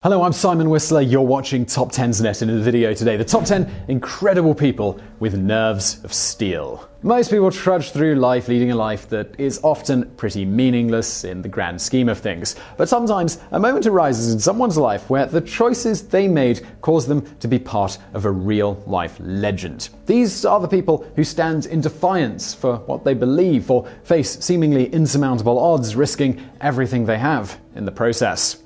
Hello, I'm Simon Whistler. You're watching TopTenzNet. In the video today, the top 10 incredible people with nerves of steel. Most people trudge through life leading a life that is often pretty meaningless in the grand scheme of things. But sometimes a moment arises in someone's life where the choices they made cause them to be part of a real-life legend. These are the people who stand in defiance for what they believe or face seemingly insurmountable odds, risking everything they have in the process.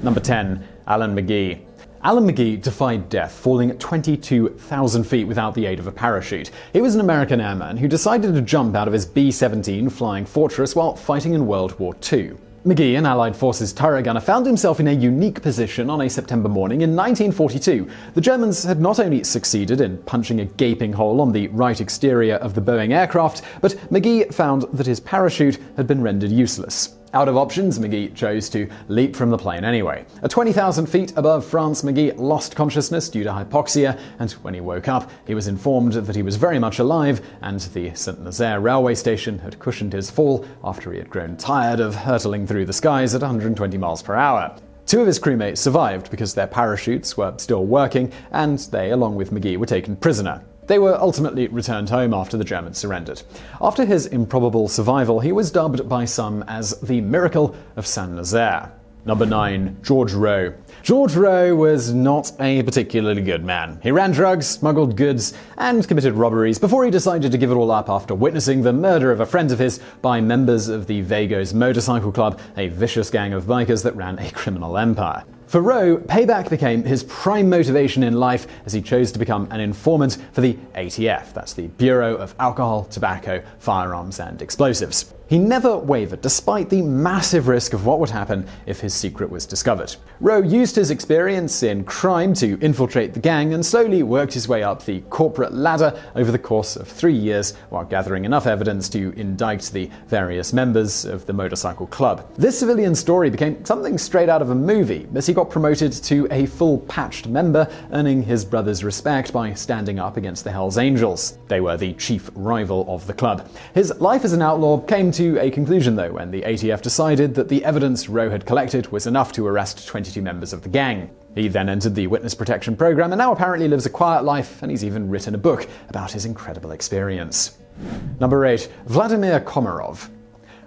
Number 10. Alan Magee. Alan Magee defied death, falling at 22,000 feet without the aid of a parachute. He was an American airman who decided to jump out of his B-17 Flying Fortress while fighting in World War II. Magee, an Allied Forces turret gunner, found himself in a unique position on a September morning in 1942. The Germans had not only succeeded in punching a gaping hole on the right exterior of the Boeing aircraft, but Magee found that his parachute had been rendered useless. Out of options, Magee chose to leap from the plane anyway. At 20,000 feet above France, Magee lost consciousness due to hypoxia, and when he woke up, he was informed that he was very much alive, and the Saint-Nazaire railway station had cushioned his fall after he had grown tired of hurtling through the skies at 120 miles per hour. Two of his crewmates survived because their parachutes were still working, and they, along with Magee, were taken prisoner. They were ultimately returned home after the Germans surrendered. After his improbable survival, he was dubbed by some as the Miracle of Saint-Nazaire. Number 9. George Rowe. George Rowe was not a particularly good man. He ran drugs, smuggled goods, and committed robberies before he decided to give it all up after witnessing the murder of a friend of his by members of the Vagos Motorcycle Club, a vicious gang of bikers that ran a criminal empire. For Rowe, payback became his prime motivation in life as he chose to become an informant for the ATF, that's the Bureau of Alcohol, Tobacco, Firearms and Explosives. He never wavered, despite the massive risk of what would happen if his secret was discovered. Rowe used his experience in crime to infiltrate the gang and slowly worked his way up the corporate ladder over the course of 3 years while gathering enough evidence to indict the various members of the motorcycle club. This civilian story became something straight out of a movie, as he got promoted to a full-patched member, earning his brother's respect by standing up against the Hells Angels. They were the chief rival of the club. His life as an outlaw came to a conclusion, though, when the ATF decided that the evidence Rowe had collected was enough to arrest 22 members of the gang. He then entered the witness protection program and now apparently lives a quiet life, and he's even written a book about his incredible experience. Number 8. Vladimir Komarov.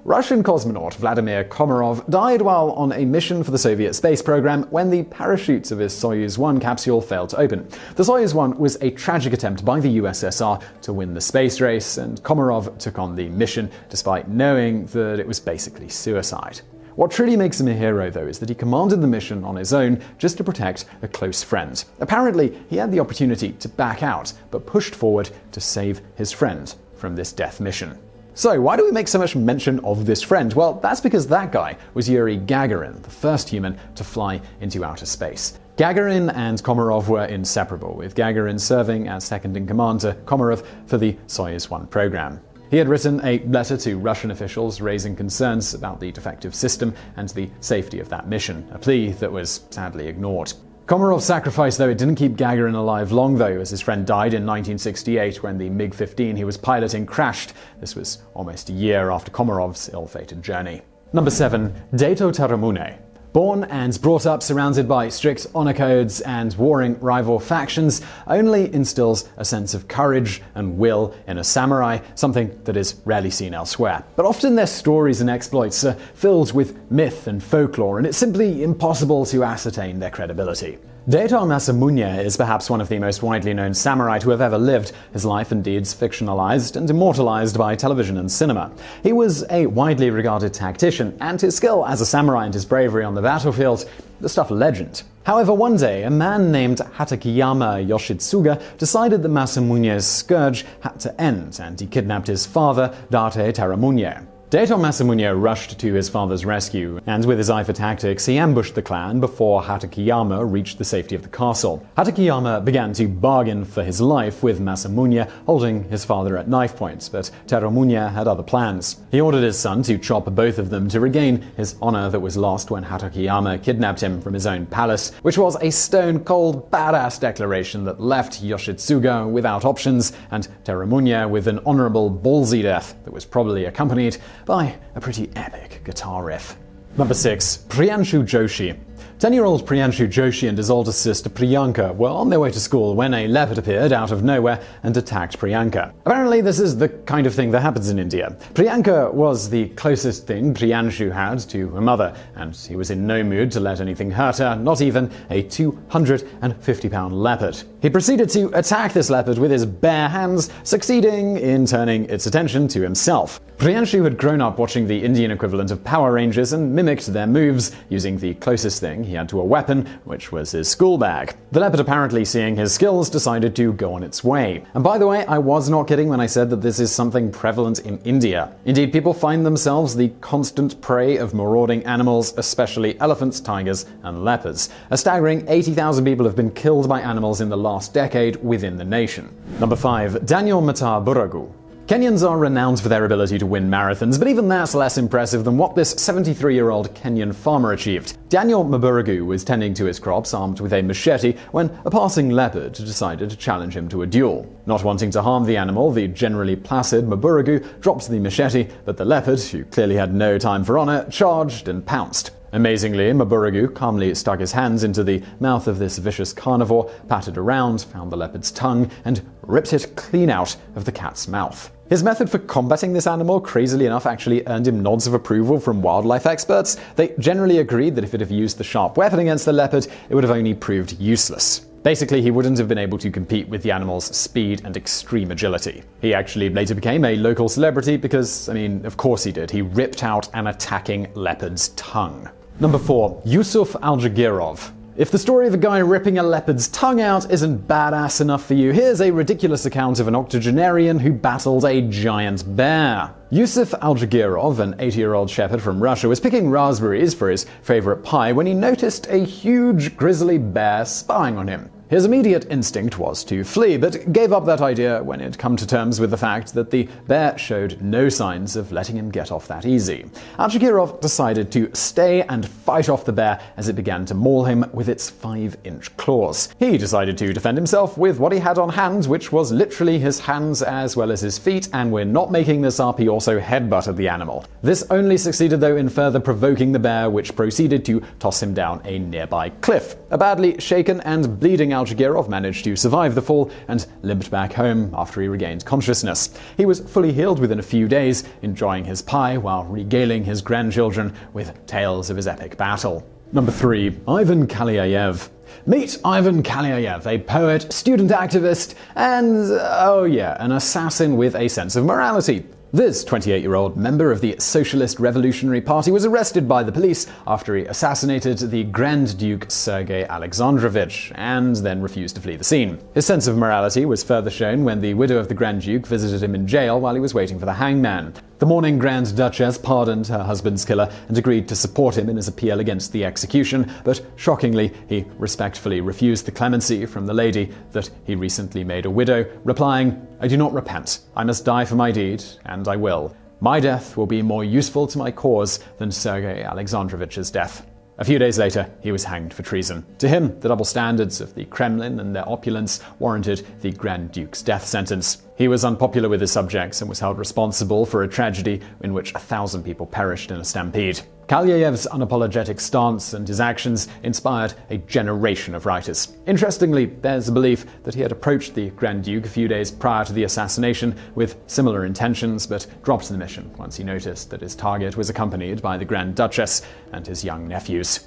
Russian cosmonaut Vladimir Komarov died while on a mission for the Soviet space program when the parachutes of his Soyuz 1 capsule failed to open. The Soyuz 1 was a tragic attempt by the USSR to win the space race, and Komarov took on the mission despite knowing that it was basically suicide. What truly makes him a hero, though, is that he commanded the mission on his own just to protect a close friend. Apparently, he had the opportunity to back out, but pushed forward to save his friend from this death mission. So, why do we make so much mention of this friend? Well, that's because that guy was Yuri Gagarin, the first human to fly into outer space. Gagarin and Komarov were inseparable, with Gagarin serving as second-in-command to Komarov for the Soyuz 1 program. He had written a letter to Russian officials raising concerns about the defective system and the safety of that mission, a plea that was sadly ignored. Komarov's sacrifice, though, it didn't keep Gagarin alive long, though, as his friend died in 1968 when the MiG-15 he was piloting crashed. This was almost a year after Komarov's ill-fated journey. Number 7. Dato Terumune. Born and brought up surrounded by strict honor codes and warring rival factions, only instills a sense of courage and will in a samurai, something that is rarely seen elsewhere. But often their stories and exploits are filled with myth and folklore, and it's simply impossible to ascertain their credibility. Dato Masamune is perhaps one of the most widely known samurai to have ever lived, his life and deeds fictionalized and immortalized by television and cinema. He was a widely regarded tactician, and his skill as a samurai and his bravery on the battlefield, the stuff of legend. However, one day, a man named Hatakeyama Yoshitsuga decided that Masamune's scourge had to end, and he kidnapped his father, Date Terumune. Dato Masamune rushed to his father's rescue, and with his eye for tactics, he ambushed the clan before Hatakeyama reached the safety of the castle. Hatakeyama began to bargain for his life with Masamune, holding his father at knife point, but Terumune had other plans. He ordered his son to chop both of them to regain his honor that was lost when Hatakeyama kidnapped him from his own palace, which was a stone-cold, badass declaration that left Yoshitsuga without options and Terumune with an honorable, ballsy death that was probably accompanied by a pretty epic guitar riff. Number 6. Priyanshu Joshi. 10-year-old Priyanshu Joshi and his older sister Priyanka were on their way to school when a leopard appeared out of nowhere and attacked Priyanka. Apparently, this is the kind of thing that happens in India. Priyanka was the closest thing Priyanshu had to a mother, and he was in no mood to let anything hurt her, not even a 250-pound leopard. He proceeded to attack this leopard with his bare hands, succeeding in turning its attention to himself. Priyanshu had grown up watching the Indian equivalent of Power Rangers and mimicked their moves using the closest thing he had to a weapon, which was his school bag. The leopard, apparently seeing his skills, decided to go on its way. And by the way, I was not kidding when I said that this is something prevalent in India. Indeed, people find themselves the constant prey of marauding animals, especially elephants, tigers, and leopards. A staggering 80,000 people have been killed by animals in the last decade within the nation. Number 5. Daniel Maburagu. Kenyans are renowned for their ability to win marathons, but even that's less impressive than what this 73-year-old Kenyan farmer achieved. Daniel Maburagu was tending to his crops armed with a machete when a passing leopard decided to challenge him to a duel. Not wanting to harm the animal, the generally placid Maburagu dropped the machete, but the leopard, who clearly had no time for honor, charged and pounced. Amazingly, Maburagu calmly stuck his hands into the mouth of this vicious carnivore, patted around, found the leopard's tongue, and ripped it clean out of the cat's mouth. His method for combating this animal, crazily enough, actually earned him nods of approval from wildlife experts. They generally agreed that if he'd have used the sharp weapon against the leopard, it would have only proved useless. Basically, he wouldn't have been able to compete with the animal's speed and extreme agility. He actually later became a local celebrity because, of course he did. He ripped out an attacking leopard's tongue. Number 4. Yusuf Alchagirov. If the story of a guy ripping a leopard's tongue out isn't badass enough for you, here's a ridiculous account of an octogenarian who battled a giant bear. Yusuf Alchagirov, an 80-year-old shepherd from Russia, was picking raspberries for his favorite pie when he noticed a huge grizzly bear spying on him. His immediate instinct was to flee, but gave up that idea when he'd come to terms with the fact that the bear showed no signs of letting him get off that easy. Alchagirov decided to stay and fight off the bear as it began to maul him with its 5-inch claws. He decided to defend himself with what he had on hand, which was literally his hands as well as his feet, and we're not making this up, he also headbutted the animal. This only succeeded though in further provoking the bear, which proceeded to toss him down a nearby cliff. A badly shaken and bleeding Alchagirov managed to survive the fall and limped back home after he regained consciousness. He was fully healed within a few days, enjoying his pie while regaling his grandchildren with tales of his epic battle. Number 3. Ivan Kalyayev. Meet Ivan Kalyayev, a poet, student activist, and, an assassin with a sense of morality. This 28-year-old member of the Socialist Revolutionary Party was arrested by the police after he assassinated the Grand Duke Sergei Alexandrovich and then refused to flee the scene. His sense of morality was further shown when the widow of the Grand Duke visited him in jail while he was waiting for the hangman. The mourning Grand Duchess pardoned her husband's killer and agreed to support him in his appeal against the execution, but shockingly, he respectfully refused the clemency from the lady that he recently made a widow, replying, "I do not repent. I must die for my deed, and I will. My death will be more useful to my cause than Sergei Alexandrovich's death." A few days later, he was hanged for treason. To him, the double standards of the Kremlin and their opulence warranted the Grand Duke's death sentence. He was unpopular with his subjects and was held responsible for a tragedy in which 1,000 people perished in a stampede. Kalyayev's unapologetic stance and his actions inspired a generation of writers. Interestingly, there's a belief that he had approached the Grand Duke a few days prior to the assassination with similar intentions, but dropped the mission once he noticed that his target was accompanied by the Grand Duchess and his young nephews.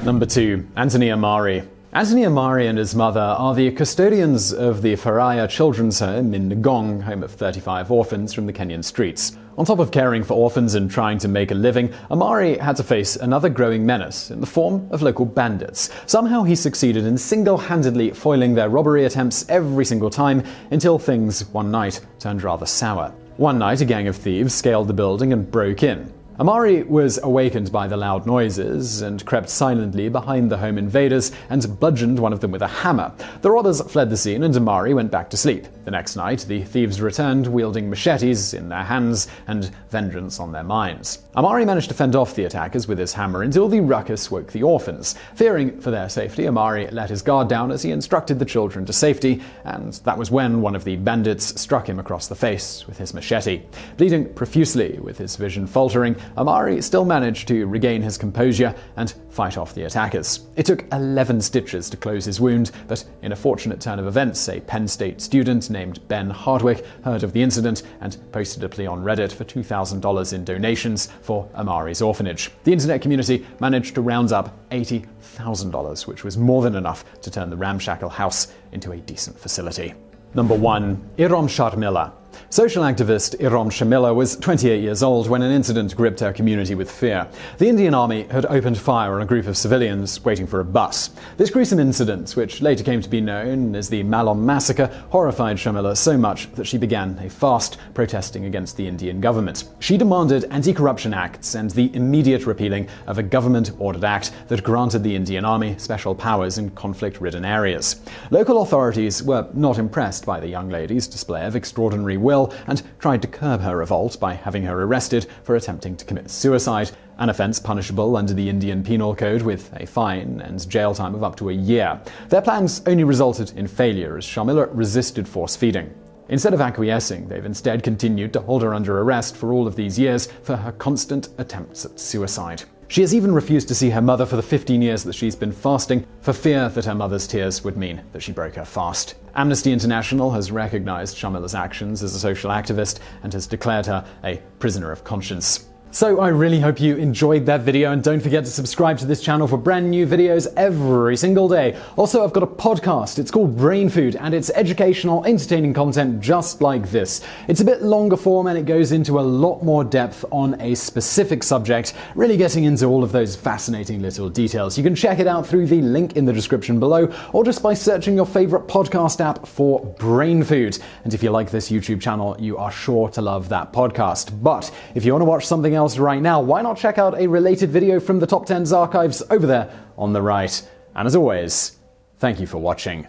Number 2. Anthony Omari. Anthony Omari and his mother are the custodians of the Faraya Children's Home in Ngong, home of 35 orphans from the Kenyan streets. On top of caring for orphans and trying to make a living, Omari had to face another growing menace in the form of local bandits. Somehow he succeeded in single-handedly foiling their robbery attempts every single time until things one night turned rather sour. One night, a gang of thieves scaled the building and broke in. Omari was awakened by the loud noises and crept silently behind the home invaders and bludgeoned one of them with a hammer. The robbers fled the scene and Omari went back to sleep. The next night, the thieves returned wielding machetes in their hands and vengeance on their minds. Omari managed to fend off the attackers with his hammer until the ruckus woke the orphans. Fearing for their safety, Omari let his guard down as he instructed the children to safety, and that was when one of the bandits struck him across the face with his machete. Bleeding profusely, with his vision faltering, Omari still managed to regain his composure and fight off the attackers. It took 11 stitches to close his wound, but in a fortunate turn of events, a Penn State student named Ben Hardwick heard of the incident and posted a plea on Reddit for $2,000 in donations for Omari's orphanage. The internet community managed to round up $80,000, which was more than enough to turn the ramshackle house into a decent facility. Number 1. Irom Sharmila. Social activist Irom Sharmila was 28 years old when an incident gripped her community with fear. The Indian Army had opened fire on a group of civilians waiting for a bus. This gruesome incident, which later came to be known as the Malom Massacre, horrified Sharmila so much that she began a fast protesting against the Indian government. She demanded anti-corruption acts and the immediate repealing of a government-ordered act that granted the Indian Army special powers in conflict-ridden areas. Local authorities were not impressed by the young lady's display of extraordinary will and tried to curb her revolt by having her arrested for attempting to commit suicide, an offense punishable under the Indian Penal Code with a fine and jail time of up to a year. Their plans only resulted in failure as Sharmila resisted force-feeding. Instead of acquiescing, they've instead continued to hold her under arrest for all of these years for her constant attempts at suicide. She has even refused to see her mother for the 15 years that she's been fasting, for fear that her mother's tears would mean that she broke her fast. Amnesty International has recognized Sharmila's actions as a social activist and has declared her a prisoner of conscience. So I really hope you enjoyed that video, and don't forget to subscribe to this channel for brand new videos every single day. Also, I've got a podcast. It's called BrainFood, and it's educational, entertaining content just like this. It's a bit longer form and it goes into a lot more depth on a specific subject, really getting into all of those fascinating little details. You can check it out through the link in the description below, or just by searching your favorite podcast app for BrainFood. And if you like this YouTube channel, you are sure to love that podcast. But if you want to watch something else right now, why not check out a related video from the TopTenz archives over there on the right? And as always, thank you for watching.